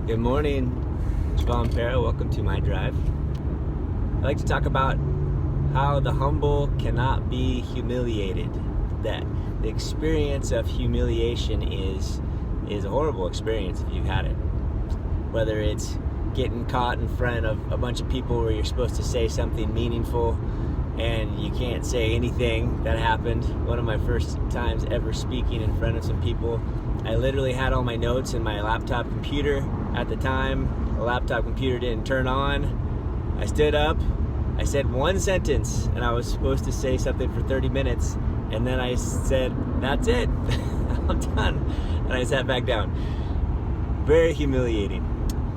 Good morning, it's Von Para. Welcome to my drive. I'd like to talk about how the humble cannot be humiliated. That the experience of humiliation is a horrible experience if you've had it. Whether it's getting caught in front of a bunch of people where you're supposed to say something meaningful and you can't say anything. That happened one of my first times ever speaking in front of some people. I literally had all my notes in my laptop computer at the time. The laptop computer didn't turn on. I stood up, I said one sentence, and I was supposed to say something for 30 minutes, and then I said, that's it, I'm done, and I sat back down. Very humiliating.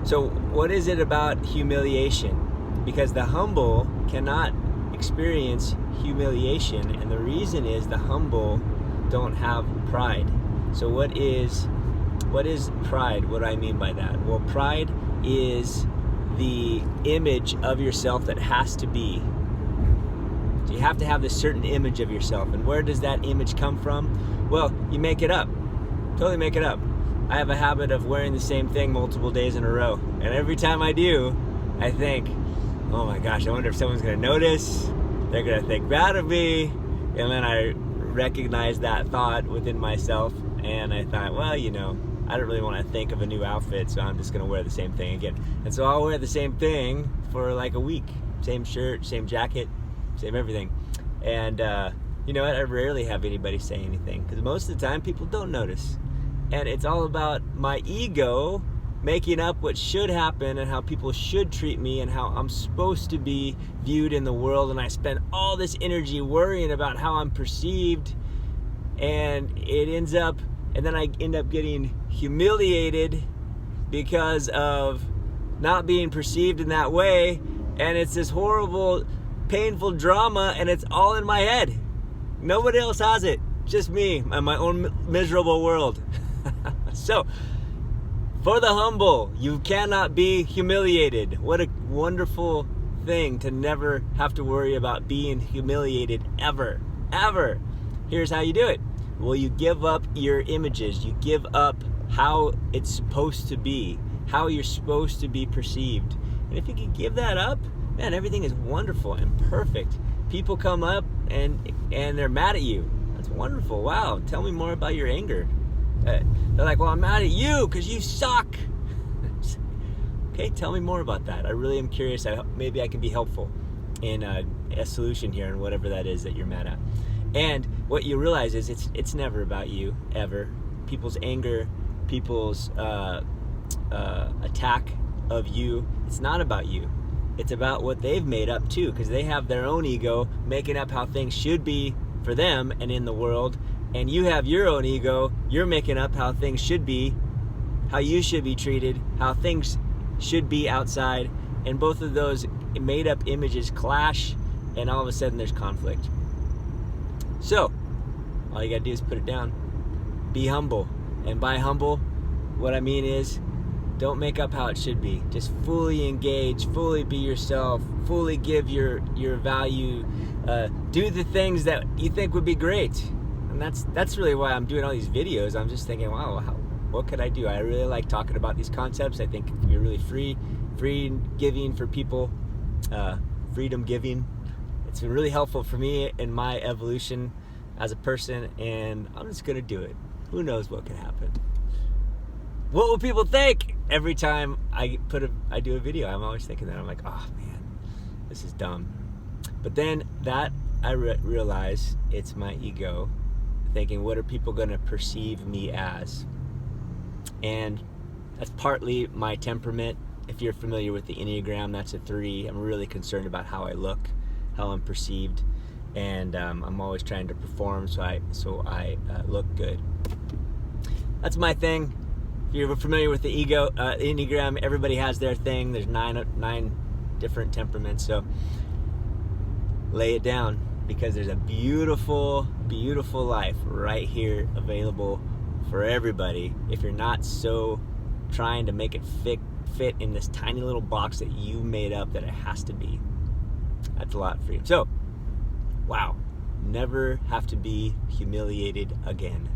So what is it about humiliation? Because the humble cannot experience humiliation, and the reason is the humble don't have pride. So what is pride? What do I mean by that? Well, pride is the image of yourself that has to be. So you have to have this certain image of yourself. And where does that image come from? Well, you make it up. Totally make it up. I have a habit of wearing the same thing multiple days in a row. And every time I do, I think, oh my gosh, I wonder if someone's going to notice. They're going to think bad of me. And then I recognize that thought within myself. And I thought, well, I don't really want to think of a new outfit, so I'm just going to wear the same thing again. And so I'll wear the same thing for like a week. Same shirt, same jacket, same everything. And you know what? I rarely have anybody say anything, because most of the time people don't notice. And it's all about my ego making up what should happen and how people should treat me and how I'm supposed to be viewed in the world. And I spend all this energy worrying about how I'm perceived, and then I end up getting humiliated because of not being perceived in that way. And it's this horrible, painful drama, and it's all in my head. Nobody else has it. Just me and my own miserable world. So, for the humble, you cannot be humiliated. What a wonderful thing to never have to worry about being humiliated ever. Ever. Here's how you do it. Well, you give up your images. You give up how it's supposed to be, how you're supposed to be perceived. And if you can give that up, man, everything is wonderful and perfect. People come up and they're mad at you. That's wonderful. Wow, tell me more about your anger. They're like, well, I'm mad at you because you suck. Okay, tell me more about that. I really am curious. Maybe I can be helpful in a solution here and whatever that is that you're mad at. And what you realize is it's never about you, ever. People's anger, people's attack of you, it's not about you. It's about what they've made up too, because they have their own ego making up how things should be for them and in the world. And you have your own ego, you're making up how things should be, how you should be treated, how things should be outside. And both of those made up images clash, and all of a sudden there's conflict. So, all you gotta do is put it down. Be humble. And by humble, what I mean is, don't make up how it should be. Just fully engage, fully be yourself, fully give your value. Do the things that you think would be great. And that's really why I'm doing all these videos. I'm just thinking, wow, what could I do? I really like talking about these concepts. I think it can be really free giving for people, freedom giving. It's been really helpful for me in my evolution as a person, and I'm just gonna do it. Who knows what can happen? What will people think? Every time I do a video, I'm always thinking that. I'm like, oh man, this is dumb. But then I realize it's my ego thinking, what are people gonna perceive me as? And that's partly my temperament. If you're familiar with the Enneagram, that's a 3. I'm really concerned about how I look, how I'm perceived, and I'm always trying to perform so I look good. That's my thing. If you're familiar with the Enneagram, everybody has their thing. There's 9 different temperaments, so lay it down, because there's a beautiful, beautiful life right here available for everybody if you're not so trying to make it fit in this tiny little box that you made up that it has to be. That's a lot of freedom. So, wow, never have to be humiliated again.